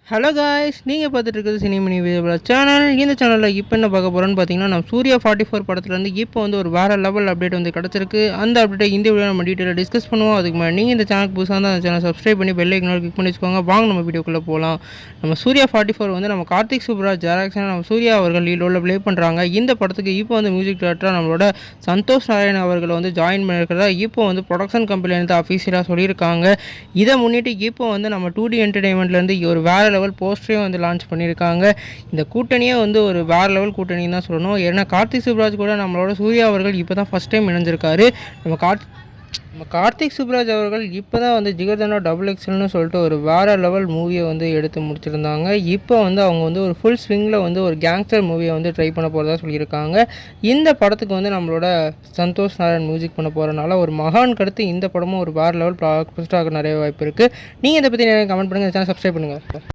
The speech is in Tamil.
ஹலோ காய்ஸ், நீங்கள் பார்த்துட்டு இருக்கிறது சினிமணி விஜயபாலா சேனல். இந்த சேனலில் இப்போ என்ன பார்க்க போகிறோன்னு பார்த்தீங்கன்னா, நம்ம சூர்யா 44 படத்துலேருந்து இப்போ வந்து ஒரு வேறு லெவல் அப்டேட் வந்து கிடச்சிருக்கு. அந்த அப்டேட்டை இந்த வீடியோ நம்ம டீட்டெயிலாக டிஸ்கஸ் பண்ணுவோம். அதுக்கு முன்னாடி நீங்கள் இந்த சேனலுக்கு புதுசாக இருந்தால் அந்த சேனல் சப்ஸ்கிரைப் பண்ணி பெல் ஐக்கனை கிளிக் பண்ணி வச்சுக்கோங்க. வாங்க நம்ம வீடியோக்குள்ளே போகலாம். நம்ம சூர்யா 44 வந்து நம்ம கார்த்திக் சுப்ராஜ் டைரக்ஷன் நம்ம சூர்யா அவர்கள் லீடோட ப்ளே பண்ணுறாங்க. இந்த படத்துக்கு இப்போ வந்து மியூசிக் டைரக்டராக நம்மளோட சந்தோஷ் நாராயண் அவர்களை வந்து ஜாயின் பண்ணியிருக்கிறதா இப்போ வந்து ப்ரொடக்ஷன் கம்பெனிலேருந்து அஃபீஷியலாக சொல்லியிருக்காங்க. இதை முன்னிட்டு இப்போ வந்து நம்ம 2D என்டர்டைன்மெண்ட்லேருந்து ஒரு வேறு லெவல் போஸ்டரே வந்து லான்ச் பண்ணியிருக்காங்க. இந்த கூட்டணியே வந்து ஒரு வேறு லெவல் கூட்டணின்னு தான் சொல்லணும். ஏன்னா கார்த்திக் சுப்ராஜ் கூட நம்மளோட சூர்யா அவர்கள் இப்போ தான் ஃபஸ்ட் டைம் இணைஞ்சிருக்காரு. நம்ம கார்த்திக் சுப்ராஜ் அவர்கள் இப்போ தான் வந்து ஜிகர்தண்டா XXLன்னு சொல்லிட்டு ஒரு வேறு லெவல் மூவியை வந்து எடுத்து முடிச்சிருந்தாங்க. இப்போ வந்து அவங்க வந்து ஒரு ஃபுல் ஸ்விங்கில் வந்து ஒரு கேங்ஸ்டர் மூவியை வந்து ட்ரை பண்ண போகிறதா சொல்லியிருக்காங்க. இந்த படத்துக்கு வந்து நம்மளோட சந்தோஷ் நாராயண் மியூசிக் பண்ண போகிறனால ஒரு மகான் கடுத்து இந்த படமும் ஒரு வேறு லெவல் ப்ராஸ்டாக நிறைய வாய்ப்பு இருக்குது. நீங்கள் இதை பற்றி நிறைய கமெண்ட் பண்ணுங்கள், சேனல் சப்ஸ்கிரைப் பண்ணுங்கள்.